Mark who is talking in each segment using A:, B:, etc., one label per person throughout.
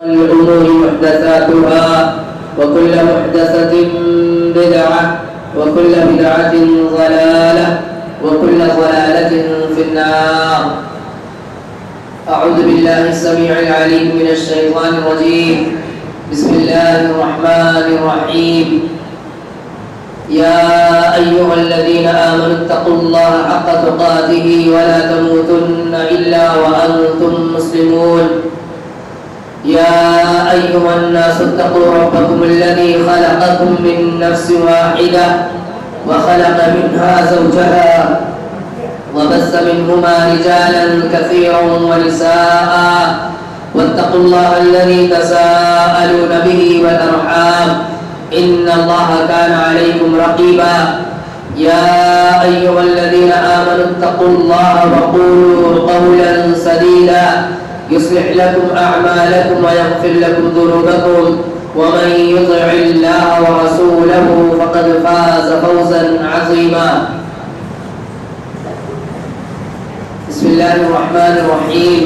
A: الأمور محدثاتها وكل محدثة بدعة وكل بدعة ضلالة وكل ضلالة في النار. أعوذ بالله السميع العليم من الشيطان الرجيم. بسم الله الرحمن الرحيم. يا أيها الذين آمنوا اتقوا الله حق تقاته ولا تموتن إلا وأنتم مسلمون. يا أيها الناس اتقوا ربكم الذي خلقكم من نفس واحدة وخلق منها زوجها وبث منهما رجالا كثيرا ونساء واتقوا الله الذي تساءلون به والأرحام إن الله كان عليكم رقيبا. يا أيها الذين آمنوا اتقوا الله وقولوا قولا سديدا يصلح لكم أعمالكم ويغفر لكم ذنوبكم ومن يطع الله ورسوله فقد فاز فوزا عظيما. بسم الله الرحمن الرحيم.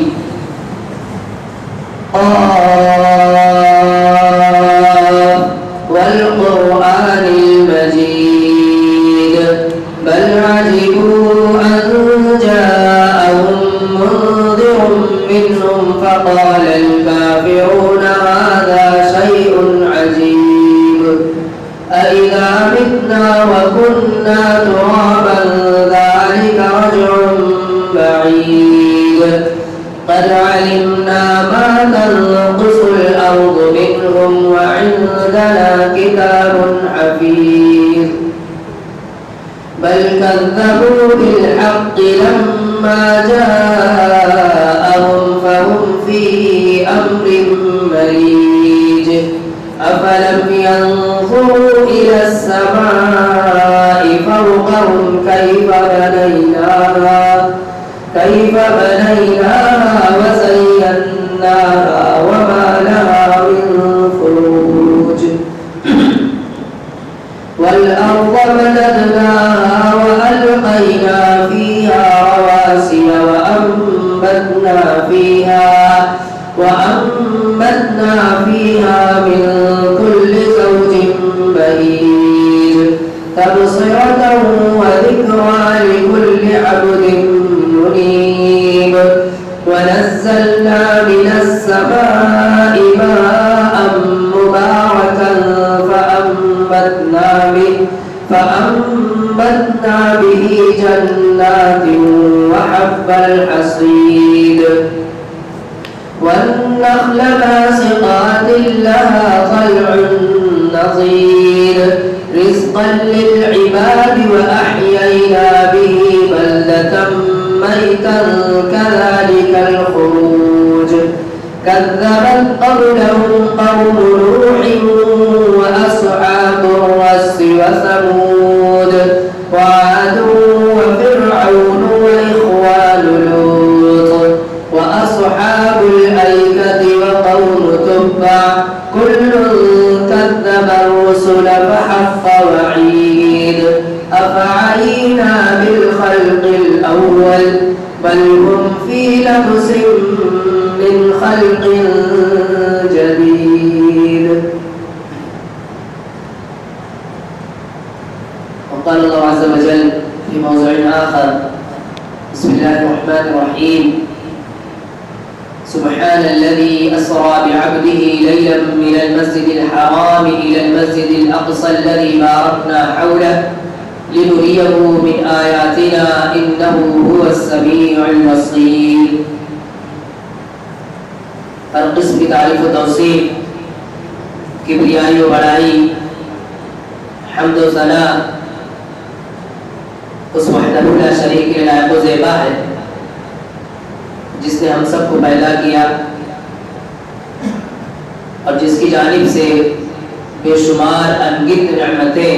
A: والقرآن المجيد بل عجبوا أن جاءهم منذر منهم فقال الكافرون هذا شيء عجيب أإذا متنا وكنا ترابا ذلك رجع بعيد قد علمنا ما تنقص الأرض منهم وعندنا كتاب حفيظ بل كذبوا بالحق لما جاءهم فهم في أمر مريج أفلم ينظروا إلى السماء فوقهم كيف بنيناها وزيناها وما لها من فروج والأرض مددناها وألقينا فيها رواسي وأنبتنا فيها من كل زوج بهيج تبصرة وذكرى لكل عبد منيب ونزلنا من السماء ماء مباركا فأنبتنا به جنات وحب الحصيد والنخل باسقات لها طلع نضيد رزقا للعباد وأحيينا به بلدة ميتا كذلك الخروج كذبت قبلهم قوم نوح وأصحاب الرس وثمود وعاد وفرعون وإخوان لوط وأصحاب الأيكة وقوم تبع كل كذب الرسل فحق وعيد أفعينا بالخلق الأول بل هم في لبس من خلق جديد. وقال الله عز وجل في موضع آخر بسم الله الرحمن الرحيم سبحان الذي أسرى بعبده ليلا من المسجد الحرام إلى المسجد الأقصى الذي باركنا حوله لنريه من آياتنا إنه هو السميع البصير. ہر قسم کی تعریف و توصیف کبریائی و بڑائی حمد و ثنا اس وحدہ لا شریک کے لائق و زیبا ہے جس نے ہم سب کو پیدا کیا اور جس کی جانب سے بے شمار انگت نعمتیں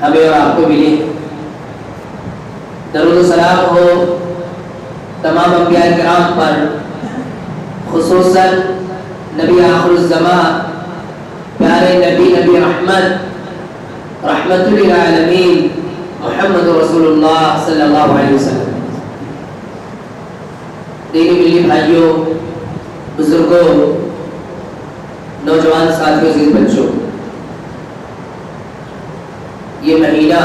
A: ہمیں اور آپ کو ملی. درود و سلام ہو تمام انبیاء کرام پر خصوصاً نبی آخر الزمان پیارے نبی رحمت رحمت للعالمین محمد رسول اللہ صلی اللہ علیہ وسلم. دینی ملی بھائیوں، بزرگوں، نوجوان ساتھیوں سے بچوں، یہ مہینہ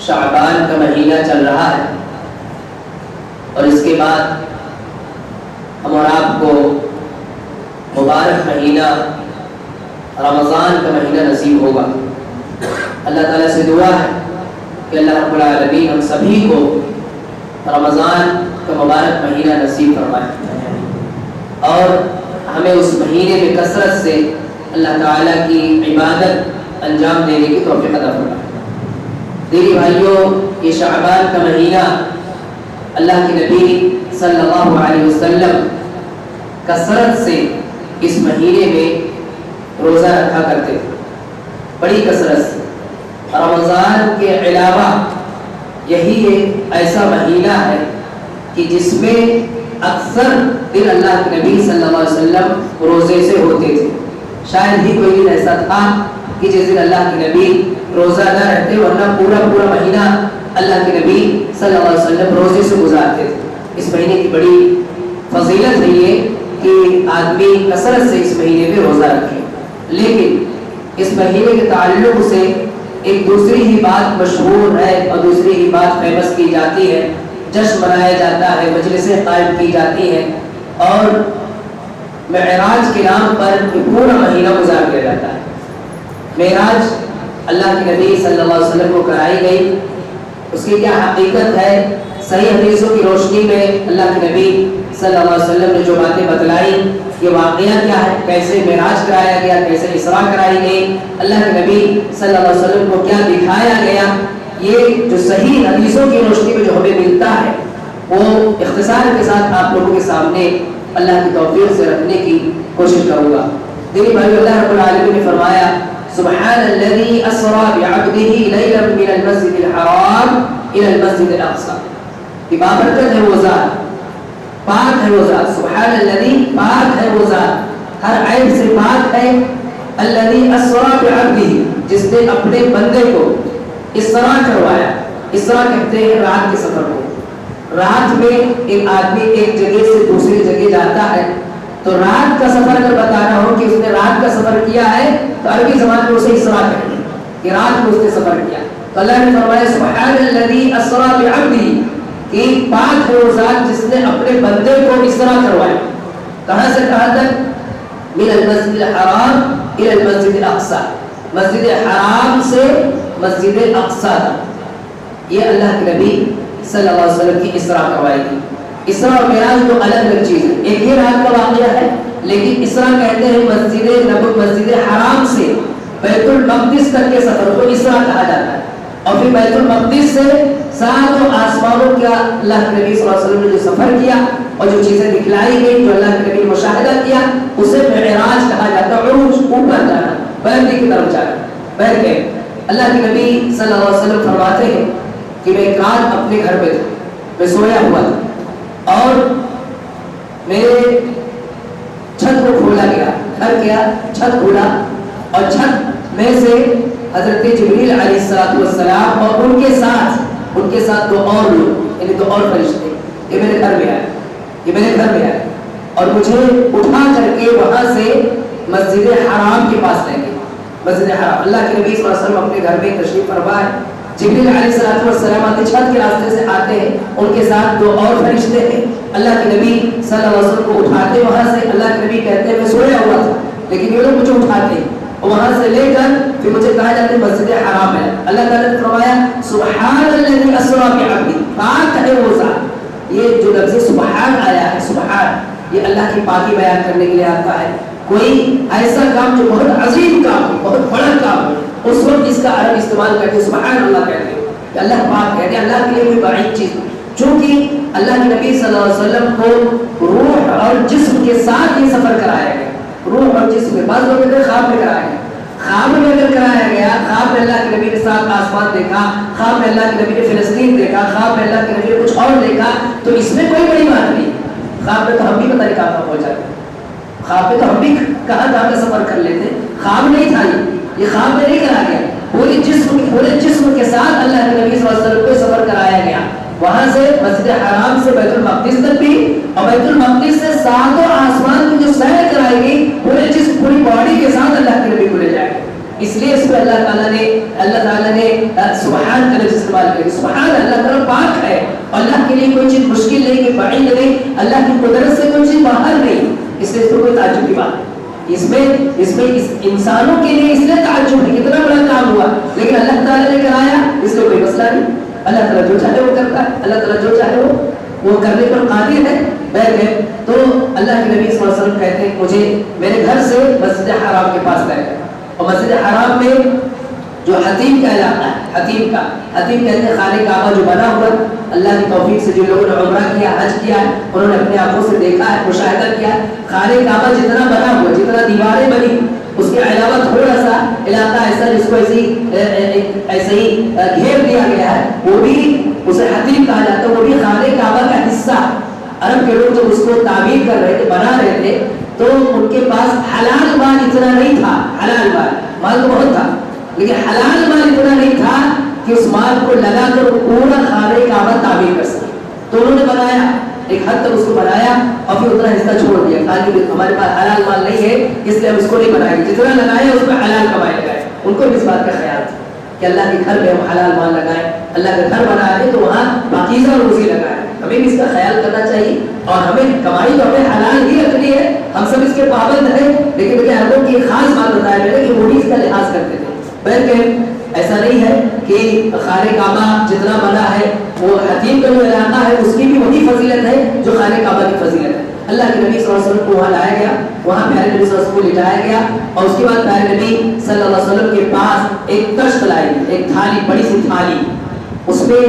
A: شعبان کا مہینہ چل رہا ہے اور اس کے بعد ہم اور آپ کو مبارک مہینہ رمضان کا مہینہ نصیب ہوگا۔ اللہ تعالیٰ سے دعا ہے کہ اللہ رب العالمین ہم سبھی کو رمضان کا مبارک مہینہ نصیب فرمائے اور ہمیں اس مہینے میں کثرت سے اللہ تعالیٰ کی عبادت انجام دینے کی توفیق عطا فرمائے۔ دیکھیے بھائیوں، یہ شعبان کا مہینہ اللہ کے نبی صلی اللہ علیہ وسلم کثرت سے اس مہینے میں روزہ رکھا کرتے تھے، بڑی کثرت سے۔ رمضان کے علاوہ یہی ایک ایسا مہینہ ہے کہ جس میں اکثر دن اللہ کے نبی صلی اللہ علیہ وسلم روزے سے ہوتے تھے۔ شاید ہی کوئی دن ایسا تھا کہ جس دن اللہ کے نبی روزہ نہ رہتے، ورنہ پورا مہینہ اللہ کے نبی صلی اللہ علیہ وسلم روزے سے گزارتے تھے۔ اس مہینے کی بڑی فضیلت ہے یہ کہ آدمی کثرت سے اس مہینے میں روزہ رکھے، لیکن اس مہینے کے تعلق سے ایک دوسری ہی بات مشہور ہے اور دوسری ہی بات فیمس کی جاتی ہے، جشن منایا جاتا ہے، مجلسیں قائم کی جاتی ہیں اور معراج کے نام پر پورا مہینہ گزار دیا جاتا ہے۔ معراج اللہ کے نبی صلی اللہ علیہ وسلم کو کرائی گئی، اس کی کیا حقیقت ہے؟ صحیح حدیثوں کی روشنی میں اللہ کے نبی صلی اللہ علیہ وسلم نے جو باتیں بتلائی، یہ واقعہ کیا ہے، کیسے معراج کرایا گیا، کیسے اسراء کرائی گئی، اللہ کے نبی صلی اللہ علیہ وسلم کو کیا دکھایا گیا، یہ جو صحیح حدیثوں کی روشنی میں جو ہمیں ملتا ہے وہ اختصار کے ساتھ آپ لوگوں کے سامنے اللہ کی توفیق سے رکھنے کی کوشش کروں گا۔ دیکھیے بھائی، اللہ رب العالمین نے فرمایا سبحان الذي اسرى بعبده ليلا من المسجد الحرام الى المسجد الاقصى، یہ بابرکت ہے وہ ذات، پاک ہے وہ ذات، سبحان الذي، پاک ہے وہ ذات، ہر عیب سے پاک ہے، الذي اسرى بعبده، جس نے اپنے بندے کو اسراء کروایا۔ اسراء کہتے ہیں رات کے سفر کو۔ رات میں ایک آدمی ایک جگہ سے دوسری جگہ جاتا ہے تو رات کا سفر اگر بتانا ہو کہ اس نے رات کا سفر کیا ہے تو عربی زبان میں اسے اسراء کہتے ہیں کہ رات میں اس نے سفر کیا۔ تو اللہ نے فرمایا سبحان الذي اسرى بعبده، کہ پاک ہے وہ ذات جس نے اپنے بندے کو اسراء کروایا۔ کہاں سے کہاں تک؟ من المسجد الحرام الى المسجد الاقصى، مسجد حرام سے مسجد اقصی تک۔ یہ اللہ کے نبی صلی اللہ علیہ وسلم کی اسراء کروائی گئی۔ اسراء اور معراج تو الگ الگ چیز ہے، ایک ہی رات کا واقعہ ہے، لیکن اسراء کہتے ہیں مسجد حرام سے بیت المقدس تک کے سفر کو اسراء کہا جاتا ہے، اور پھر بیت المقدس سے ساتوں آسمانوں کا اللہ کے نبی صلی اللہ علیہ وسلم نے جو سفر کیا اور جو چیزیں دکھلائی گئی، جو اللہ کے نبی نے مشاہدہ کیا، اسے معراج کہا جاتا ہے، عروج، اوپر جانا، بلندی کی طرف جانا۔ بہر کے اللہ کے نبی صلی اللہ علیہ وسلم فرماتے ہیں کہ میں ایک رات اپنے گھر میں تھا، میں سویا ہوا تھا اور میرے چھت کو کھولا گیا، گھر کیا چھت کھولا اور چھت میں سے حضرت جبریل علیہ السلام اور ان کے ساتھ دو اور لوگ، یعنی دو اور فرشتے، یہ میرے گھر میں آئے اور مجھے اٹھا کر کے وہاں سے مسجد حرام کے پاس لے گئے۔ مسجد حرام، اللہ کے نبی صلی اللہ علیہ وسلم اپنے گھر میں تشریف فرما ہے، جبریل علیہ السلام آتے چھت کے راستے سے آتے ہیں، ان کے ساتھ دو اور فرشتے ہیں، اللہ کے نبی صلی اللہ علیہ وسلم کو اٹھاتے وہاں سے۔ اللہ کے نبی کہتے ہیں میں سویا ہوا تھا لیکن یہ لوگ مجھے اٹھاتے ہیں اور وہاں سے لے کر پھر مجھے کہا جاتا ہے مسجد حرام ہے۔ اللہ تعالیٰ نے فرمایا سبحان الذی اسریٰ بعبدہ، پاک ہے وہ ذات۔ یہ جو لفظ سبحان آیا ہے، سبحان، یہ اللہ کی پاکی بیان کرنے کے لیے آتا ہے۔ کوئی ایسا کام جو بہت عظیم کام ہو، بہت بڑا کام ہو، اس وقت اس کا عرب استعمال کرتے ہیں، سبحان اللہ کہتے ہیں کہ اللہ پاک کہتے ہیں، اللہ کے لیے کوئی بعید چیز نہیں۔ چونکہ اللہ کے نبی صلی اللہ علیہ وسلم کو روح اور جسم کے ساتھ یہ سفر کرایا گیا، روح اور جسم کے بعض لوگ کہتے ہیں خواب میں کرایا گیا، خواب میں اگر کرایا گیا، خواب میں اللہ کے نبی نے ساتھ آسمان دیکھا، خواب میں اللہ کے نبی نے فلسطین دیکھا، خواب میں اللہ کے نبی نے کچھ اور دیکھا، تو اس میں کوئی بڑی بات نہیں۔ خواب میں تو ہم بھی پتہ نہیں کہاں پہنچ جاتے، خواب میں تو ہم بھی کہاں کا سفر کر لیتے، خواب نہیں تھا یہ خواب میں نہیں کرا گیا، پورے جسم کے ساتھ اللہ کے نبی صلی اللہ علیہ وسلم کو سفر کرایا گیا، وہاں سے مسجد حرام سے بیت المقدس تک بھی، اور بیت المقدس سے ساتوں آسمان کی جو سیر کرائی گئی، پورے اللہ تعالیٰ نے سبحان کا لفظ استعمال کیا. سبحان اللہ تعالیٰ پاک ہے, اللہ کے لیے کوئی چیز مشکل نہیں, کوئی بعید نہیں, اللہ کی قدرت سے کوئی چیز باہر نہیں. اس لیے اس کو کوئی تعجب کی بات, اس میں انسانوں کے لیے اس لیے تعجب ہے, کتنا بڑا کام ہوا, لیکن اللہ تعالیٰ نے کرایا, اس لیے کوئی مسئلہ نہیں. اللہ تعالیٰ جو چاہے وہ کرتا ہے, اللہ تعالیٰ جو چاہے وہ کرنے پر قادر ہے. بیٹھے تو اللہ کے نبی صلی اللہ علیہ وسلم کہتے ہیں مجھے میرے گھر سے مسجد حرام کے پاس لے گئے, اور مسجد حرام میں جو حتیم کا علاقہ ہے, حتیم کہتے ہیں خانہ کعبہ جو بنا ہوا, اللہ کی توفیق سے جو لوگوں نے عمرہ کیا, حج کیا ہے, انہوں نے اپنے آنکھوں سے دیکھا ہے, مشاہدہ کیا ہے, خانہ کعبہ جتنا بنا ہوا, جتنا دیواریں بنی, اس کے علاوہ تھوڑا سا علاقہ ایسا جس کو ایسے ہی گھیر دیا گیا ہے, وہ بھی اسے حتیم کہا جاتا ہے, وہ بھی خانہ کعبہ کا حصہ. عرب کے لوگ جب اس کو تعمیر کر رہے تھے, بنا رہے تھے, تو ان کے پاس حلال مال اتنا نہیں تھا. حلال مال تو بہت تھا, لیکن حلال مال اتنا نہیں تھا کہ اس مال کو لگا کر پورا خانہ کعبہ تعمیر کر سکے. تو انہوں نے بنایا, ایک حد تک اس کو بنایا, اور پھر اتنا حصہ چھوڑ دیا. کہا کہ ہمارے پاس حلال مال نہیں ہے, اس لیے ہم اس کو نہیں بنائیں گے, جتنا لگایا اس میں حلال کمائے لگائے. ان کو بھی اس بات کا خیال تھا کہ اللہ کے گھر میں ہم حلال مال لگائیں, اللہ کا گھر بنا ہے تو وہاں پاکیزہ روزی لگائیں. ہمیں بھی اس کا خیال کرنا چاہیے, اور ہمیں کمائی تو ہمیں حلال ہی رکھنی ہے, ہم سب اس کے پابند ہیں. لیکن دیکھیں عربوں کی ایک خاص بات بتایا میں نے کہ وہ بھی اس کا لحاظ کرتے تھے. بلکہ ایسا نہیں ہے کہ خانہ کعبہ جتنا بنا ہے وہ حتیم کا جو علاقہ ہے اس کی بھی وہی فضیلت ہے جو خانہ کعبہ کی فضیلت ہے. اللہ کے نبی صلی اللہ علیہ وسلم کو وہاں لایا گیا, وہاں پیارے نبی صلی اللہ علیہ وسلم کو لٹایا گیا, اور اس کے بعد پیارے نبی صلی اللہ علیہ وسلم کے پاس ایک کشت لائی, ایک تھالی, بڑی سی تھالی, اس میں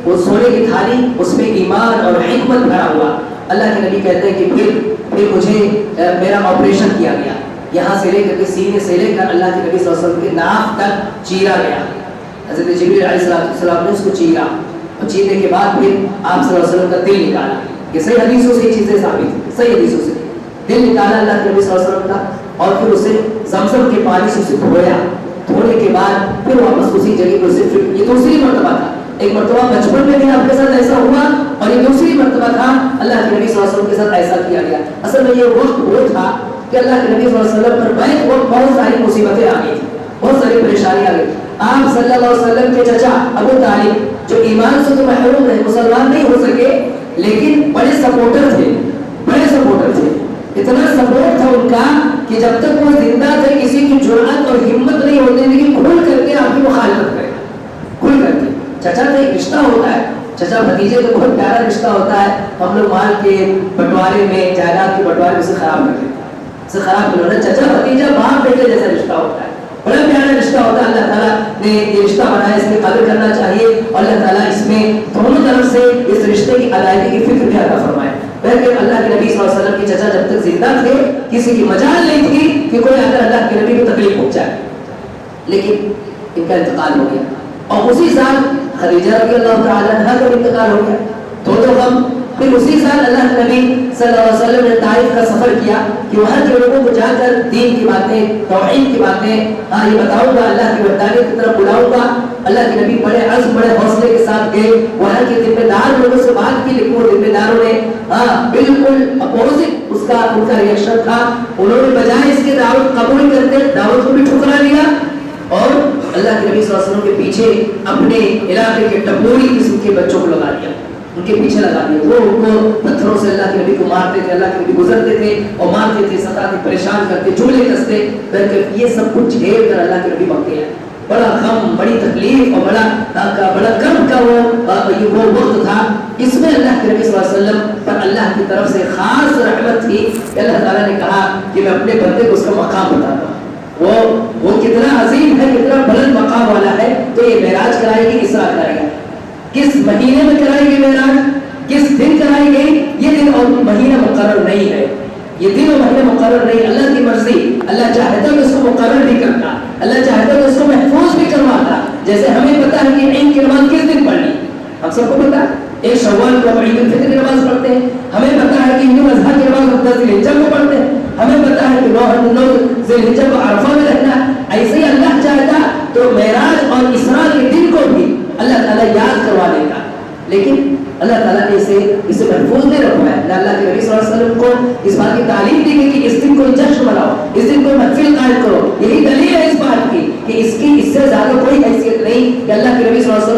A: وہ سونے کی تھالی, اس میں ایمان اور حکمت بھرا ہوا. اللہ کے نبی کہتے ہیں کہ پھر مجھے میرا آپریشن کیا گیا, یہاں سے لے کر کے سینے سے لے کر اللہ کے نبی صلی اللہ علیہ وسلم کے ناف تک چیرا گیا. حضرت جبریل علیہ السلام نے اس کو چیرا, اور چیرنے کے بعد پھر آپ صلی اللہ علیہ وسلم کا دل نکالا. یہ صحیح حدیثوں سے یہ چیزیں ثابت ہیں, صحیح حدیثوں سے دل نکالا اللہ کے نبی صلی اللہ علیہ وسلم کا, اور پھر اسے زمزم کے پانی سے اسے دھویا. دھونے کے بعد پھر واپس اسی جگہ پر اسے, یہ دوسری مرتبہ تھا. ایک مرتبہ بچپن میں بھی آپ کے ساتھ ایسا ہوا, اور یہ دوسری مرتبہ تھا اللہ کے نبی صلی اللہ علیہ وسلم کے ساتھ ایسا کیا گیا. اصل میں یہ وقت وہ تھا کہ اللہ کے نبی صلی اللہ علیہ وسلم پر بیت وقت بہت ساری مصیبتیں آ گئی تھی, بہت ساری پریشانیاں آ گئی. آپ صلی اللہ علیہ وسلم کے چچا ابو طالب جو ایمان سے تو محروم رہے, مسلمان نہیں ہو سکے, لیکن بڑے سپورٹر تھے, اتنا سپورٹ تھا ان کا کہ جب تک وہ زندہ تھے کسی کی جرأت اور ہمت نہیں ہوتی تھی کہ کھل کر کے آپ کی مخالفت کرے, کھل کر کے. چچا کا ایک رشتہ ہوتا ہے, چچا بھتیجے کا بہت پیارا رشتہ ہوتا ہے. ہم لوگ مال کے بٹوارے میں, جائیداد کے بٹوارے میں اسے خراب کر دیتے ہیں, اسے خراب کر دیتے ہیں. چچا بھتیجا باپ بیٹے جیسا رشتہ ہوتا ہے, بڑا پیارا رشتہ ہوتا ہے. اللہ تعالیٰ نے یہ رشتہ بنایا, اس کی قدر کرنا چاہیے, اور اللہ تعالیٰ اس میں دونوں طرف سے اس رشتے کی ادائیگی کی فکر بھی عطا فرمائے. بلکہ اللہ کے نبی صلی اللہ علیہ وسلم کے چچا جب تک زندہ تھے کسی کی مجال نہیں تھی کہ کوئی اگر اللہ کے نبی کو تکلیف پہنچائے, لیکن ان کا انتقال ہو گیا. اور اسی سال خدیجہ رضی اللہ تعالیٰ عنہا کا انتقال ہو گیا. تو ہم پھر اسی سال اللہ کے نبی صلی اللہ علیہ وسلم نے طائف کا سفر کیا کہ وہاں کے لوگوں کو جا کر دین کی باتیں, توحید کی باتیں, یہ بتاؤں گا, اللہ کی وحدانیت کی طرف بلاؤں گا. اللہ کے نبی بڑے عزم, بڑے حوصلے کے ساتھ گئے, وہاں کے ذمہ دار لوگوں سے بات کی, لیکن وہ ذمہ داروں نے بالکل اپوزٹ اس کا ان کا ریئیکشن تھا. انہوں نے بجائے اس کی دعوت قبول کرتے دعوت کو بھی ٹھکرا دیا, اور اللہ کے نبی صلی اللہ علیہ وسلم کے پیچھے اپنے علاقے کے ٹپوری قسم کے بچوں کو لگا دیا, ان کے پیچھے لگا دیا. وہ ان کو پتھروں سے اللہ کے نبی کو مارتے تھے, اللہ کے نبی گزرتے تھے اور مارتے تھے, ستاتے, پریشان کرتے, جملے کستے. بلکہ یہ سب کچھ جھیل کر اللہ کے نبی بھگتے ہیں. بڑا غم, بڑی تکلیف اور بڑا غم کا وہ وقت تھا. اس میں اللہ کے نبی صلی اللہ علیہ وسلم پر اللہ کی طرف سے خاص رحمت تھی کہ اللہ تعالیٰ نے کہا کہ میں اپنے بندے کو اس کا مقام بتاتا ہوں, وہ کتنا عظیم ہے, کتنا بلند مقام والا ہے. تو یہ معراج کرائے گی, اسراء کرائے گا, کس مہینے میں کرائے گی معراج, کس دن کرائی گئی, یہ دن اور مہینہ مقرر نہیں ہے, یہ دن اور مہینہ مقرر نہیں. اللہ کی مرضی, اللہ چاہتا تو اس کو مقرر بھی کرتا, اللہ چاہتا تو اس کو محفوظ بھی کرواتا. جیسے ہمیں پتا ہے کہ عید کی نماز کس دن پڑھنی, ہم سب کو پتا ہے. ایک شوال کو عید الفطر کی نماز پڑھتے ہیں, ہمیں پتا ہے کہ عید الاضحیٰ کی نماز 10 ذی الحجہ کو پڑھتے ہیں, ہمیں پتا ہے کہ 9 ذی الحجہ کو عرفہ میں رہنا. ایسے ہی اللہ چاہتا تو معراج اور اسراء کے دن کو بھی اللہ تعالیٰ یاد کروا دیتا, لیکن اللہ تعالیٰ نے اسے محفوظ نہیں رکھا ہے. اللہ کے نبی صلی اللہ علیہ وسلم کو اس بات کی تعلیم دی گئی کہ اس دن کو جشن مناؤ, اس دن کو محفل قائم کرو. یہی دلیل ہے اس بات کی کہ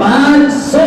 A: 500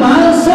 A: 500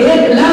A: 1,00,000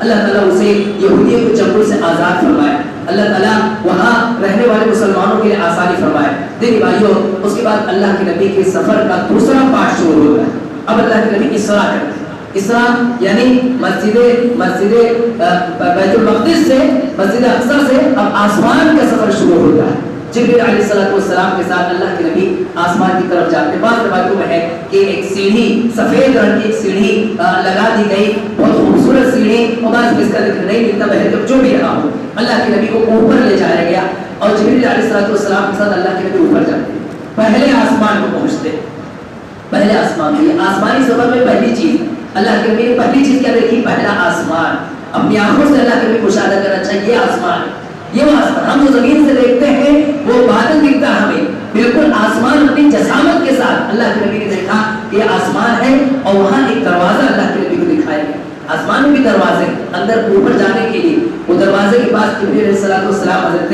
A: اللہ تعالیٰ اسے یہودیوں کے چنگل سے آزاد فرمائے، اللہ تعالیٰ وہاں رہنے والے مسلمانوں کے لیے آسانی فرمائے۔ دیکھیے بھائیوں، اس کے بعد اللہ کے نبی کے سفر کا دوسرا پارٹ شروع ہوتا ہے۔ اب اللہ کے نبی اسراء کرتے ہیں۔ اسراء یعنی مسجد بیت المقدس سے مسجد اقصی سے اب آسمان کا سفر شروع ہوتا ہے۔ جبریل علیہ السلام کے ساتھ اللہ کے نبی آسمان کی طرف جاتے ہیں۔ بعض روایتوں میں ہے کہ ایک سیڑھی، سفید رنگ کی ایک سیڑھی لگا دی گئی، بہت خوبصورت سیڑھی، اور بعض میں اس کا ذکر نہیں ملتا، بہرکیف جو بھی رہا ہو، اللہ کے نبی کو اوپر لے جایا گیا اور جبریل علیہ السلام کے ساتھ اللہ کے نبی اوپر جاتے ہیں، پہلے آسمان کو پہنچتے، پہلے آسمان میں آسمانی سفر میں پہلی چیز اللہ کے نبی نے پہلی چیز کیا دیکھی؟ پہلا آسمان۔ اپنی آنکھوں سے اللہ کے نبی کو مشاہدہ کرنا چاہیے، آسمان، یہ وہ آسمان ہم جو زمین سے دیکھتے ہیں وہ بادل دکھتا ہے ہمیں، بالکل آسمان اپنی جسامت کے ساتھ اللہ کے نبی نے دیکھا کہ یہ آسمان ہے، اور وہاں ایک دروازہ اللہ کے نبی کو دکھایا گیا۔ آسمان میں بھی دروازے، اندر اوپر جانے کے لیے وہ دروازے کے پاس جبریل علیہ السلام حضرت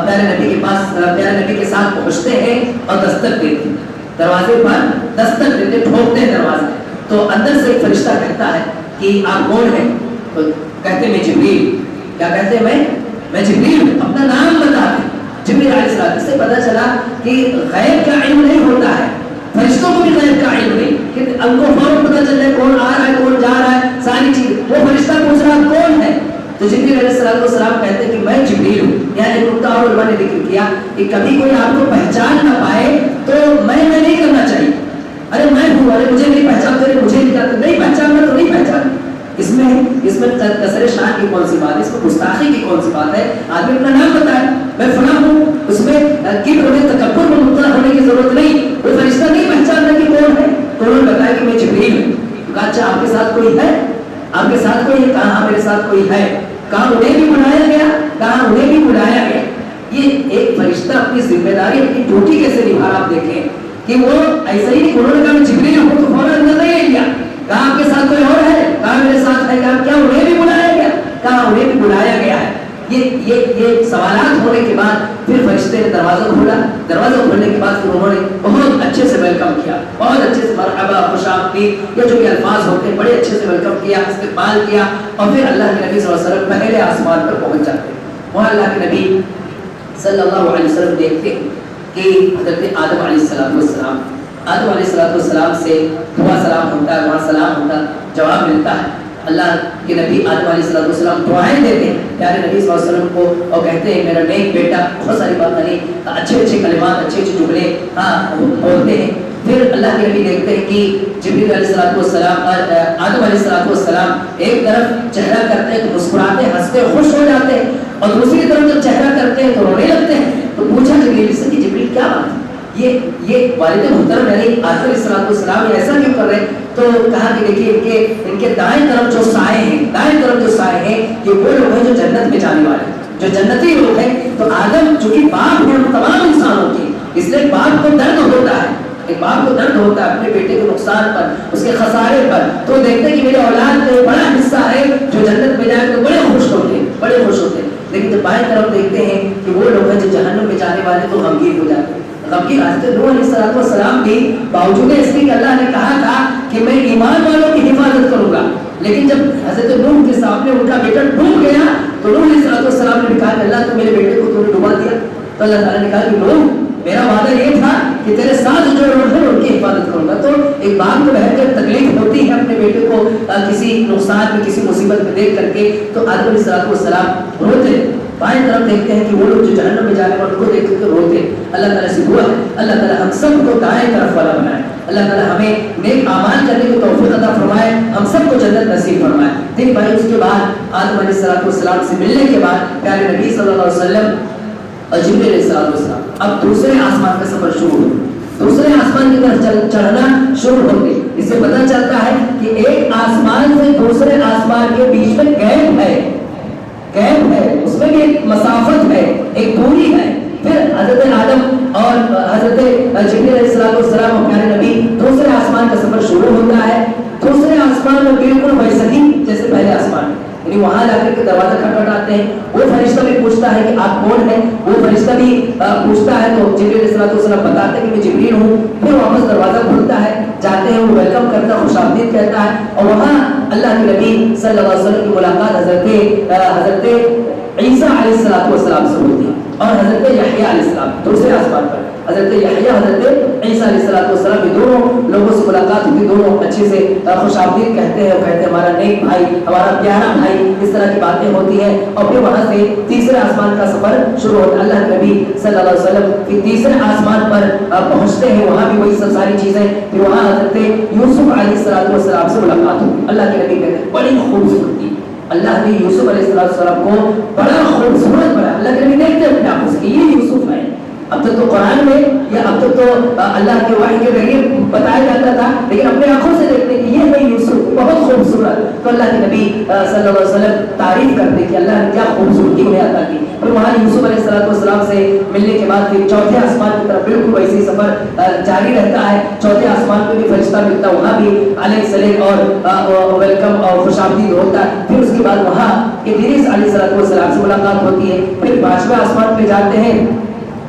A: پیارے نبی کے پاس، پیارے نبی کے ساتھ پہنچتے ہیں اور دستک دیتے ہیں، دروازے پر دستک دیتے، ٹھوکتے ہیں دروازے، تو اندر سے ایک فرشتہ کہتا ہے کہ آپ کون ہیں؟ تو کہتے ہیں میں جبریل۔ کیا کہتے ہیں؟ میں جبریل ہوں، اپنا نام بتاتے ہیں۔ جبریل علیہ السلام سے پتہ چلا کہ غیب کا علم نہیں ہوتا ہے، فرشتوں کو بھی غیب کا علم نہیں، کہ ان کو فوراً پتہ چل جائے کون آ رہا ہے کون جا رہا ہے، ساری چیز وہ فرشتہ پوچھ رہا کون ہے، تو جبریل علیہ السلام کہتے ہیں کہ میں جبریل ہوں۔ یعنی ایک نقطہ اور علماء نے ذکر کیا کہ کبھی کوئی آپ کو پہچان نہ پائے تو میں نہیں کرنا چاہیے، ارے میں ہوں، ارے مجھے نہیں پہچانتے، مجھے نہیں جانتے، نہیں پہچاننا تو نہیں پہچان، اس میں کسر شان کی کون سی بات ہے، اس میں گستاخی کی کون سی بات ہے؟ آدمی اپنا نام بتائے میں فلاں ہوں، اس میں کبر میں تکبر میں مبتلا ہونے کی ضرورت نہیں، وہ فرشتہ نہیں پہچاننا کہ کون ہے، تو انہوں نے بتایا کہ میں جبریل ہوں۔ کہا اچھا آپ کے ساتھ کوئی ہے؟ آپ کے ساتھ کوئی ہے؟ کہا میرے ساتھ کوئی ہے۔ کہا انہیں بھی بلایا گیا؟ کہا انہیں بھی بلایا گیا۔ یہ ایک فرشتہ اپنی ذمہ داری، اپنی ڈیوٹی کیسے نبھا رہا آپ دیکھیں کہ وہ ایسا ہی نہیں، انہوں نے کہا میں جبریل ہوں تو فوراً اندر نہیں لے لیا، کہا آپ کے ساتھ کوئی اور ہے؟ کہا میرے ساتھ ہے۔ کہا کیا انہیں بھی بلایا گیا؟ کہا انہیں بھی بلایا گیا ہے۔ یہ سوالات ہونے کے بعد پھر فرشتے نے دروازہ کھولا، دروازہ کھولنے کے بعد پھر انہوں نے بہت اچھے سے ویلکم کیا، بہت اچھے سے مرحبا، خوش آمدید، یہ جو بھی الفاظ ہوتے ہیں بڑے اچھے سے ویلکم کیا، استقبال کیا، اور پھر اللہ کے نبی صلی اللہ علیہ وسلم پہلے آسمان پر پہنچ جاتے ہیں۔ وہاں اللہ کے نبی صلی اللہ علیہ وسلم دیکھتے ہیں کہ حضرت آدم علیہ السلام سے دعا سلام ہوتا ہے، وہاں سلام ہوتا، جواب ملتا ہے۔ اللہ کے نبی آدم علیہ السلام دعائیں دیتے ہیں پیارے نبی صلی اللہ علیہ وسلم کو، اور کہتے ہیں میرا نیک بیٹا، بہت ساری بات نہیں، اچھے اچھے کلمات، اچھے اچھے جملے بولتے ہیں۔ پھر اللہ کے نبی دیکھتے ہیں کہ جبریل علیہ السلام آدم علیہ السلام ایک طرف چہرہ کرتے ہیں تو مسکراتے، ہنستے، خوش ہو جاتے ہیں، اور دوسری طرف جب چہرہ کرتے ہیں تو رونے لگتے ہیں۔ تو پوچھا جبریل سے کہ جبریل کیا بات ہے، یہ والد محترم یعنی آدم علیہ السلام ایسا کیوں کر رہے ہیں؟ تو کہا کہ دیکھیے ان کے دائیں طرف جو سائے ہیں یہ وہ لوگ ہیں جو جنت میں جانے والے ہیں، جو جنتی لوگ ہیں۔ تو آدم چونکہ باپ ہے تمام انسانوں کی، اس لیے باپ کو درد ہوتا ہے، ایک باپ کو درد ہوتا ہے اپنے بیٹے کے نقصان پر، اس کے خسارے پر، تو دیکھتے ہیں کہ میرے اولاد کا بڑا حصہ ہے جو جنت میں جائے تو بڑے خوش ہوتے ہیں، لیکن جب بائیں طرف دیکھتے ہیں کہ وہ لوگ ہیں جو جہنم میں جانے والے تو غمگین ہو جاتے ہیں۔ غمگین حضرت نوح علیہ السلام بھی باوجود اس کے کہ اللہ نے کہا تھا کہ میں ایمان والوں کی حفاظت کروں گا، لیکن جب حضرت نوح کے سامنے ان کا بیٹا ڈوب گیا تو نوح علیہ السلام نے کہا کہ اللہ تو میرے بیٹے کو تو نے ڈبا دیا، تو اللہ تعالیٰ نے کہا کہ نوح میرا وعدہ یہ تھا کہ تیرے ساتھ جو لوگ ہیں ان کی حفاظت کروں گا۔ تو ایک باپ کو بہت کر تکلیف ہوتی ہے اپنے بیٹے کو کسی نقصان میں، کسی مصیبت میں دیکھ کر کے، تو آدم علیہ السلام روتے، بائیں طرف دیکھتے ہیں کہ وہ لوگ جو جہنم میں جانے والوں کو دیکھ کر روتے۔ اللہ تعالیٰ سے دعا ہے اللہ تعالیٰ ہم سب کو دائیں طرف والا بنائے، اللہ تعالیٰ ہمیں نیک اعمال کرنے کی توفیق عطا فرمائے، ہم سب کو جنت نصیب فرمائے۔ دیکھ بھائی اس کے بعد آدم علیہ السلام سے ملنے کے بعد پیارے نبی صلی اللہ علیہ وسلم اور جبریل علیہ السلام اب دوسرے آسمان کا سفر شروع ہو، دوسرے آسمان کی طرف چڑھنا شروع ہوتے۔ اس سے پتہ چلتا ہے کہ ایک آسمان سے دوسرے آسمان کے بیچ میں گیپ ہے، اس میں بھی ایک مسافت ہے، ایک دوری ہے۔ پھر حضرت آدم اور حضرت جبریل علیہ السلام اور پیارے نبی دوسرے آسمان کا سفر شروع ہوتا ہے۔ دوسرے آسمان میں بالکل ویسا ہی جیسے پہلے آسمان، یعنی وہاں جا کر کے دروازہ کھٹکھٹاتے ہیں، وہ فرشتہ بھی پوچھتا ہے کہ آپ کون ہیں، وہ فرشتہ بھی پوچھتا ہے تو جبریل علیہ السلام بتاتے ہیں کہ میں جبریل ہوں۔ پھر واپس دروازہ کھلتا ہے، جاتے ہیں وہ ویلکم کرتا ہے، خوش آمدید کہتا ہے، اور وہاں اللہ کے نبی صلی اللہ علیہ وسلم کی ملاقات حضرت عیسیٰ علیہ السلام سے ہوتی ہے، اور حضرت یحییٰ علیہ السلام دوسرے آسمان پر، حضرت یحییٰ حضرت عیسیٰ علیہ السلام کی دونوں لوگوں سے ملاقات ہوتی، دونوں اچھے سے خوش آمدید کہتے ہیں، اور کہتے ہیں ہمارا نیک بھائی، ہمارا پیارا بھائی، اس طرح کی باتیں ہوتی ہیں، اور پھر وہاں سے تیسرے آسمان کا سفر شروع ہوتا ہے۔ اللہ کے نبی صلی اللہ علیہ وسلم پھر تیسرے آسمان پر پہنچتے ہیں، وہاں بھی وہی سب ساری چیزیں، پھر وہاں حضرت یوسف علیہ السلام سے ملاقات ہوتی، اللہ کے نبی کہتے ہیں بڑی خوبصورتی، اللہ نے یوسف علیہ السلام کو بڑا خوبصورت بنا، اللہ کے نبی دیکھتے ہیں اپنے آپ سے کہ یہ یوسف ہے۔ اب تک تو قرآن میں یا اب تک تو اللہ کے وحی کے ذریعے بتایا جاتا تھا، لیکن اپنے آنکھوں سے دیکھتے کہ یہ ہے یوسف، بہت خوبصورت، تو اللہ کے نبی صلی اللہ علیہ وسلم تعریف کرتے کہ اللہ نے کیا خوبصورتی انہیں عطا کی۔ پھر وہاں یوسف علیہ السلام سے ملنے کے بعد پھر چوتھے آسمان کی طرف بالکل ویسے ہی سفر جاری رہتا ہے، چوتھے آسمان پہ بھی فرشتہ ملتا ہے، وہاں بھی علیہ السلام اور ویلکم اور خوش آمدید ہوتا ہے۔ پھر اس کے بعد وہاں ادریس علیہ السلام سے ملاقات ہوتی ہے، پھر پانچویں آسمان پہ جاتے ہیں،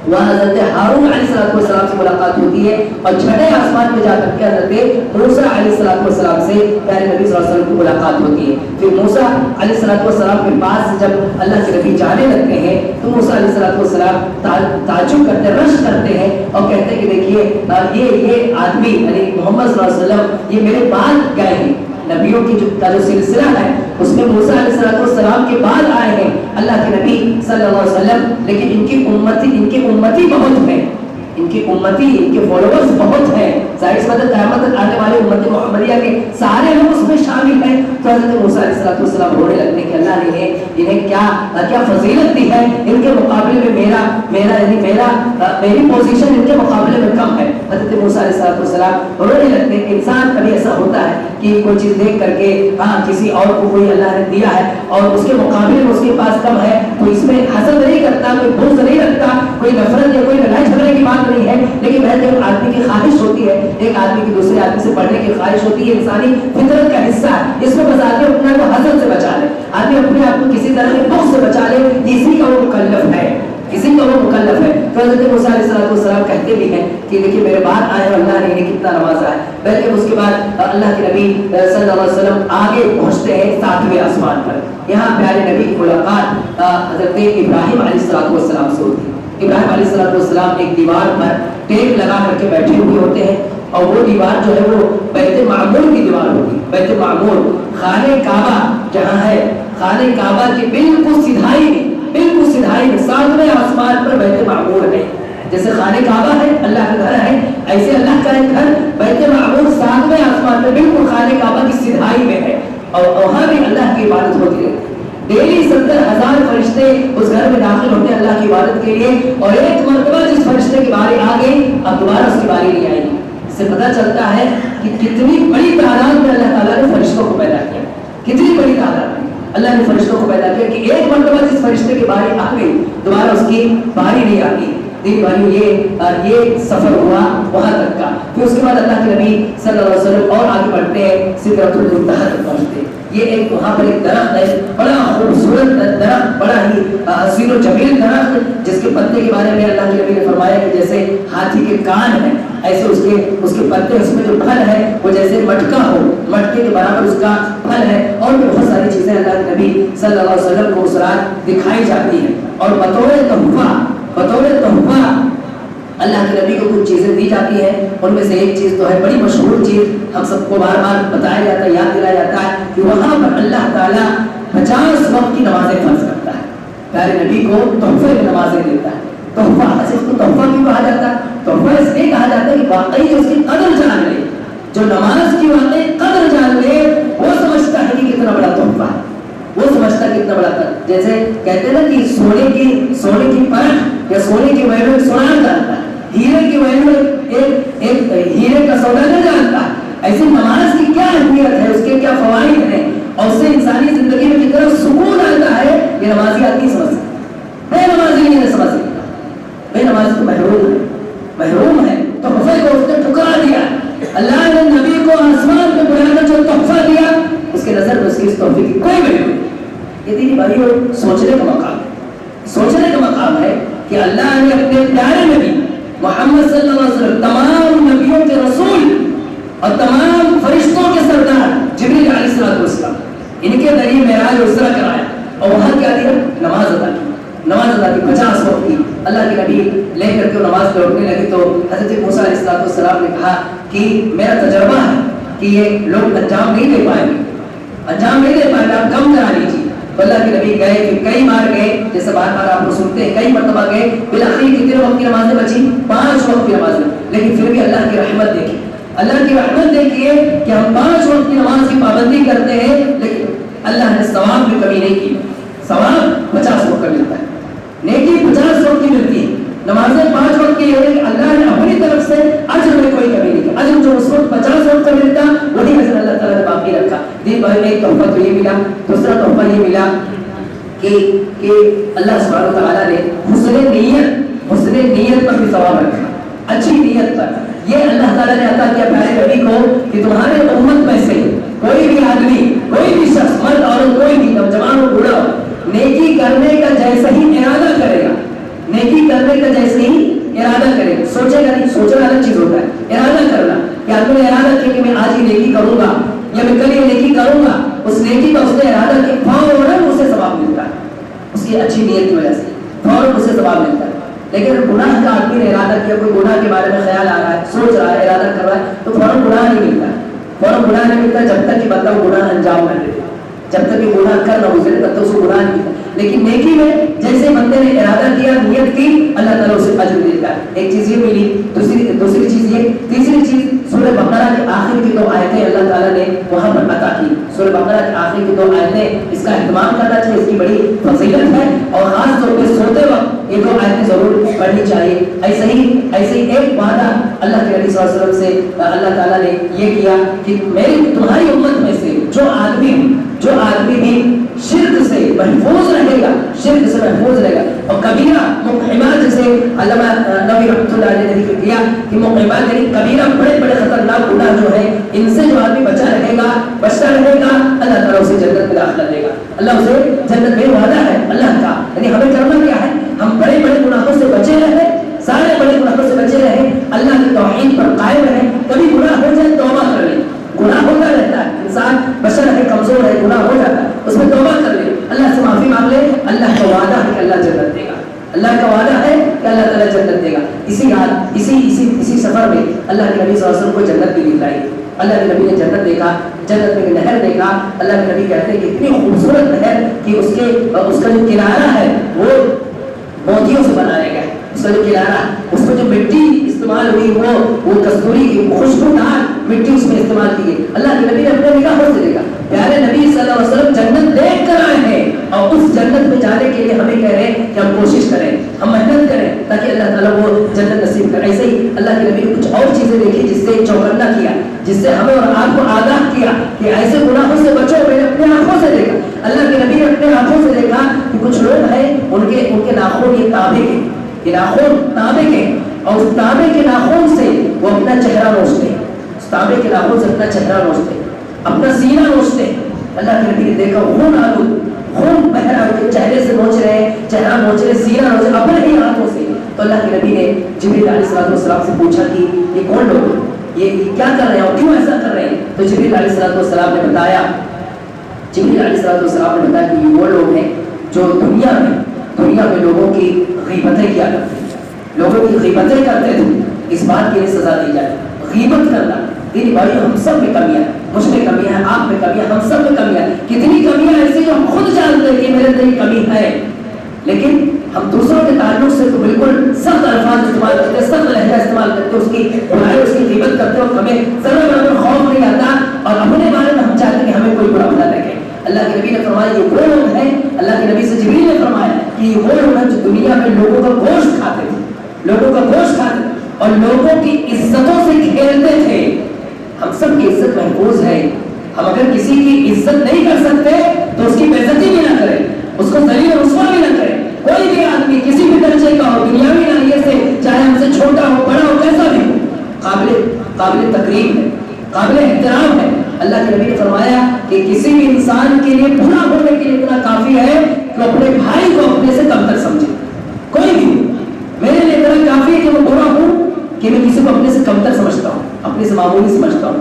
A: وہاں حضرت ہارون علیہ السلام سے ملاقات ہوتی ہے، اور چھٹے آسمان پہ جا کر کے حضرت موسیٰ علیہ السلام سے پیارے نبی صلی اللہ علیہ وسلم کی ملاقات ہوتی ہے۔ پھر موسیٰ علیہ السلام کے پاس جب اللہ کے نبی جانے لگتے ہیں تو موسیٰ علیہ السلام تعجب کرتے، رشک کرتے ہیں، اور کہتے ہیں کہ دیکھیے یہ آدمی یعنی محمد صلی اللہ علیہ وسلم یہ میرے بعد گئے ہیں، نبیوں کی جو سلسلہ ہے اس میں موسیٰ علیہ السلام کے بعد آئے ہیں اللہ کے نبی صلی اللہ علیہ وسلم، لیکن ان کی امتی بہت ہے، ان کی فالوورز بہت ہیں، ظاہر سی بات ہے قیامت تک آنے والے امت محمدیہ کے سارے لوگ اس میں شامل ہیں۔ تو حضرت موسیٰ علیہ السلام رونے لگتے ہیں کہ اللہ نے انہیں کیا فضیلت دی ہے، ان کے مقابلے میں میری پوزیشن ان کے مقابلے میں کم ہے۔ حضرت موسیٰ علیہ السلام رونے لگتے ہیں کہ انسان کبھی ایسا ہوتا ہے کہ کوئی چیز دیکھ کر کے کسی اور کو کوئی اللہ نے دیا ہے اور اس کے مقابلے میں اس کے پاس کم ہے، تو اس میں حسد نہیں کرتا، کوئی بغض نہیں رکھتا، کوئی نفرت یا کوئی لڑائی جھگڑے کی بات نہیں ہے، لیکن بہت ایک آدمی کی خواہش ہوتی ہے، ایک آدمی کی دوسرے آدمی سے پڑھنے کی خواہش ہوتی ہے، انسانی فطرت کا حصہ ہے، اس میں بس آدمی اپنے آپ کو حسد سے بچا لے، آدمی اپنے آپ کو کسی طرح کے بغض سے بچا لے، اسی کا وہ مکلف ہے، اسی کا وہ مکلف ہے۔ تو حضرت موسیٰ علیہ السلام کہتے بھی ہیں کہ دیکھیے میرے بعد آئے اور اللہ نے انہیں کتنا نوازا ہے، بلکہ اس کے بعد اللہ کے نبی صلی اللہ علیہ وسلم آگے پہنچتے ہیں ساتویں آسمان پر، یہاں پیارے نبی کی ملاقات حضرت ابراہیم علیہ السلام سے ہوتی ہے۔ ابراہیم علیہ السلام ایک دیوار پر ٹیک لگا کر کے بیٹھے ہوئے ہوتے ہیں، اور وہ دیوار جو ہے وہ بیت معمور کی دیوار ہوتی ہے، بیت معمور خانہ کعبہ جہاں ہے، خانہ کعبہ کی بالکل سدھائی میں ساتویں آسمان پر بیت معمور ہے، جیسے خانہ کعبہ ہے اللہ کا گھر ہے، ایسے اللہ کا ایک گھر بیت معمور ساتویں آسمان پر بالکل خانہ کعبہ کی سدھائی میں ہے، اور وہاں بھی اللہ کی عبادت ہوتی ہے۔ ڈیلی 70,000 فرشتے اس گھر میں داخل ہوتے ہیں اللہ کی عبادت کے لیے، اور ایک مرتبہ جس فرشتے کی باری آ گئی اب دوبارہ اس کی باری نہیں آئے گی۔ اس سے پتہ چلتا ہے کہ کتنی بڑی تعداد میں اللہ تعالیٰ نے فرشتوں کو پیدا کیا، کتنی بڑی تعداد میں اللہ نے فرشتوں کو پیدا کیا کہ ایک مرتبہ جس فرشتے کی باری آ گئی دوبارہ اس کی باری نہیں آتی۔ دن بھر یہ سفر ہوا وہاں تک کا، پھر اس کے بعد اللہ کے نبی صلی اللہ علیہ وسلم اور آگے بڑھتے ہیں، سدرۃ المنتہا تک پہنچتے ہیں۔ یہ ایک وہاں پر ایک درخت ہے، بڑا خوبصورت درخت، بڑا ہی حسین و جمیل درخت، جس کے پتے کے بارے میں اللہ کے نبی نے فرمایا کہ جیسے ہاتھی کے کان ہیں ایسے اس کے پتے، اس میں جو پھل ہے وہ جیسے مٹکا ہو، مٹکے کے برابر اس کا پھل ہے، اور بھی بہت ساری چیزیں اللہ کے نبی صلی اللہ علیہ وسلم کو اس رات دکھائی جاتی ہیں، اور بطور تحفہ اللہ کے نبی کو کچھ چیزیں دی جاتی ہیں۔ ان میں سے ایک چیز تو ہے بڑی مشہور چیز، ہم سب کو بار بار بتایا جاتا ہے، یاد دلایا جاتا ہے کہ وہاں پر اللہ تعالیٰ 50 وقت کی نمازیں فرض کرتا ہے، پیارے نبی کو تحفے میں نمازیں دیتا ہے۔ تحفہ، اس کو تحفہ کیوں کہا جاتا ہے؟ تحفہ اس لیے کہا جاتا ہے کہ واقعی جو اس کی قدر جان لے، جو نماز کی واقعی قدر جان لے، وہ سمجھتا ہے کہ کتنا بڑا تحفہ ہے، وہ سمجھتا ہے کتنا بڑا قدر۔ جیسے کہتے ہیں نا کہ سونے کی پرکھ یا سونے کی ویلو سونا جانتا ہے، ہیرے کی ویلو ایک ہیرے کا سوداگر جانتا ہے، ایسی نماز کی کیا اہمیت ہے، اس کے کیا فوائد ہیں، اور اس سے انسانی زندگی میں کتنا سکون آتا ہے، یہ نمازی آدمی سمجھ سکتا ہے، بے نمازی نہیں سمجھ سکتا۔ بے نمازی تو محروم ہے، تحفے کو اس نے ٹھکرا دیا۔ اللہ نے نبی کو آسمان پہ بلا کر جو تحفہ دیا، اس کے نظر میں اس کی اس تحفے کی کوئی ویلیو نہیں۔ یہ دینی بھائیوں سوچنے کا مقام ہے کہ اللہ نے اپنے پیارے نبی محمد صلی اللہ علیہ وسلم، تمام نبیوں کے رسول، اور تمام فرشتوں کے سردار جبریل علیہ السلام، ان کے ذریعے معراج اسرا کرایا اور وہاں کیا دیا؟ نماز ادا کی، نماز ادا کی 50 وقت کی۔ اللہ کے نبی لے کر کے نماز لوٹنے لگے تو حضرت موسیٰ علیہ السلام نے کہا کہ میرا تجربہ ہے کہ یہ لوگ انجام نہیں دے پائیں گے، انجام نہیں دے پائیں گے، آپ کم کرا لیجیے۔ تو اللہ کے نبی گئے، پھر کئی بار گئے، جیسے بار بار آپ کو سنتے ہیں، کئی مرتبہ گئے، بالآخر کتنے وقت کی نمازیں بچی؟ 5 وقت کی نمازیں، لیکن پھر بھی اللہ کی رحمت دیکھی، اللہ کی رحمت دیکھیے کہ ہم 5 وقت کی نماز کی پابندی کرتے ہیں لیکن اللہ نے ثواب میں کمی نہیں کی، ثواب 50 وقت کا ملتا ہے، نیکی 50 وقت کی ملتی ہے، نمازیں 5 وقت کی ہے، اللہ نے اپنی طرف سے اجر میں کوئی کمی نہیں کی، اجر جو اس وقت 50 وقت کا ملتا وہی اجر اللہ تعالیٰ نے باقی رکھا۔ دین بھائی میں ایک تحفہ تو یہ ملا، دوسرا تحفہ یہ ملا کہ اللہ سبحانہ وتعالیٰ نے حسن نیت پر بھی ثواب رکھا، اچھی نیت پر۔ یہ اللہ تعالیٰ نے عطا کیا پیارے نبی کو کہ تمہارے امت میں سے کوئی بھی آدمی، کوئی بھی شخص، مرد عورت کوئی بھی، نوجوان ہو بوڑھا ہو، نیکی کرنے کا جیسا ہی ارادہ کرے گا، نیکی کرنے کا جیسے ہی ارادہ کرے گا، سوچے گا نہیں، سوچنا الگ چیز ہوتا ہے، ارادہ کرنا کہ آدمی نے ارادہ کیا کہ میں آج ہی نیکی کروں گا یا میں کل یہ نیکی کروں گا، اس نیکی کا اس نے ارادہ کیا، فوراً اسے ثواب ملتا ہے، اس کی اچھی نیت کی وجہ سے فوراً اسے ثواب ملتا ہے۔ لیکن گناہ کا آدمی نے ارادہ کیا، کوئی گناہ کے بارے میں خیال آ رہا ہے، سوچ رہا ہے، ارادہ کر رہا ہے، تو فوراً گناہ نہیں ملتا، فوراً گناہ نہیں ملتا جب تک کہ بندہ گناہ انجام نہ دے، جب تک کہ گناہ کر نہ گزرے تب تک اس کو گناہ نہیں ملتا۔ لیکن نیکی میں جیسے بندے نے ارادہ کیا، نیت کی، اللہ تعالیٰ اسے اجر دیتا ہے۔ ایک چیز یہ ملی، دوسری چیز یہ، تیسری چیز سورہ بقرہ کے آخر کی 2 آیتیں اللہ تعالیٰ نے وہاں پر عطا کی۔ سورہ بقرہ کے آخر کی 2 آیتیں، اس کا اہتمام کرنا چاہیے، اس کی بڑی فضیلت ہے اور خاص طور پہ سوتے وقت یہ 2 آیتیں ضرور پڑھنی چاہیے۔ ایسے ہی ایک وعدہ اللہ کے نبی صلی اللہ علیہ وسلم سے اللہ تعالیٰ نے یہ کیا کہ تمہاری امت میں سے جو آدمی بھی شرک سے محفوظ رہے گا، شرک سے محفوظ رہے گا، اور کبیرہ مقحمات جیسے علامہ نبی رحمۃ اللہ علیہ نے ذکر کیا کہ مقحمات یعنی کبیرہ بڑے خطرناک گناہ جو ہے، ان سے جو آدمی بچتا رہے گا، اللہ تعالیٰ اسے جنت میں داخلہ دے گا، اللہ اسے جنت میں وعدہ ہے اللہ کا۔ یعنی ہمیں کرنا کیا ہے؟ ہم بڑے گناہوں سے بچے رہیں، سارے بڑے گناہوں سے بچے رہیں، اللہ کی توحید پر قائم رہیں، کبھی گناہ ہو جائے توبہ کر لیں، گناہ ہوتا رہتا ہے، انسان بشر ہے، کمزور ہے، گناہ ہو جاتا ہے، اس میں توبہ کر لے، اللہ سے معافی مانگ لے، اللہ کا وعدہ ہے کہ اللہ جنت دے گا، اللہ کا وعدہ ہے کہ اللہ تعالیٰ جنت دے گا۔ اسی سفر میں اللہ کے نبی صلی اللہ علیہ وسلم کو جنت بھی دکھلائی، اللہ کے نبی نے جنت دیکھا، جنت میں نہر دیکھا، اللہ کے نبی کہتے ہیں کہ اتنی خوبصورت نہر کہ اس کا جو کنارہ ہے وہ موتیوں سے بنایا گیا ہے، اس کا جو کنارہ، اس میں جو مٹی استعمال ہوئی وہ کستوری کی خوشبودار مٹی اس میں استعمال کی گئی، اللہ کے نبی نے اپنے نگاہوں سے دیکھا۔ پیارے نبی صلی اللہ علیہ وسلم جنت دیکھ کر آئے ہیں اور اس جنت میں جانے کے لیے ہمیں کہہ رہے ہیں کہ ہم کوشش کریں، ہم محنت کریں تاکہ اللہ تعالیٰ وہ جنت نصیب کرے۔ ایسے ہی اللہ کے نبی نے کچھ اور چیزیں دیکھی جس سے چوکنا کیا، جس سے ہمیں اور آپ کو آگاہ کیا کہ ایسے گناہوں سے بچو۔ میں نے اپنے آنکھوں سے دیکھا، اللہ کے نبی نے اپنے آنکھوں سے دیکھا کہ کچھ لوگ ہیں ان کے ناخن یہ تانبے کے، ناخن تانبے کے، اور اس تانبے کے ناخن سے وہ اپنا چہرہ نوچتے ہیں، اس تانبے کے ناخن سے اپنا چہرہ نوچتے ہیں، اپنا سینہ نوچتے ہیں۔ اللہ کے نبی نے دیکھا خون آلود، خون بہ رہا ہے، چہرے سے نوچ رہے ہیں، چہرہ نوچ رہے، سینہ نوچ رہے اپنے ہی ہاتھوں سے۔ تو اللہ کے نبی نے جبریل علیہ السلام سے پوچھا کہ یہ کون لوگ ہیں، یہ کیا کر رہے ہیں اور کیوں ایسا کر رہے ہیں؟ تو جبریل علیہ السلام نے بتایا کہ یہ وہ لوگ ہیں جو دنیا میں لوگوں کی غیبتیں کیا کرتے ہیں، لوگوں کی غیبتیں کرتے تھے، اس بات کے لیے سزا دی جائے۔ غیبت کرنا، تیری بھائی ہم سب میں کمیاں ہیں، مجھ میں کمیاں ہیں، آپ میں کمیاں، ہم سب میں کمیاں ہیں، کتنی کمیاں ایسی جو ہم خود جانتے ہیں کہ میرے اندر یہ کمی ہے، لیکن ہم دوسروں کے تعلق سے تو بالکل سخت الفاظ استعمال کرتے ہیں، سخت لہجہ استعمال کرتے ہیں، اس کی برائی، اس کی غیبت کرتے ہیں، اور ہمیں ذرا برابر خوف نہیں آتا اور اپنے بارے میں ہم چاہتے ہیں کہ ہمیں کوئی برا بھلا لگے۔ اللہ کے نبی نے فرمایا یہ وہ لوگ ہیں، اللہ کے نبی سے جبریل نے فرمایا کہ یہ وہ لوگ ہیں جو دنیا میں لوگوں کا گوشت کھاتے تھے، لوگوں کا گوشت کھاتے تھے اور لوگوں کی عزتوں سے کھیلتے تھے۔ ہم سب کی عزت محفوظ ہے، ہم اگر کسی کی عزت نہیں کر سکتے تو اس کی بے عزتی بھی نہ کریں، اس کو ذلیل و رسوا بھی نہ کریں۔ کوئی بھی آدمی کسی بھی درجے کا ہو، دنیاوی ناحیے سے، چاہے ہم سے چھوٹا ہو، بڑا ہو، کیسا بھی ہو، قابل تقریب ہے، قابل احترام ہے۔ اللہ کے نبی نے فرمایا کہ کسی بھی انسان کے لیے برا ہونے کے لیے اتنا کافی ہے کہ اپنے بھائی کو اپنے سے کمتر سمجھے، کوئی بھی میرے لیے اتنا کافی ہے کہ میں برا ہوں کہ میں کسی کو اپنے سے کمتر سمجھتا ہوں، اپنے سے معمولی سمجھتا ہوں۔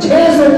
A: 600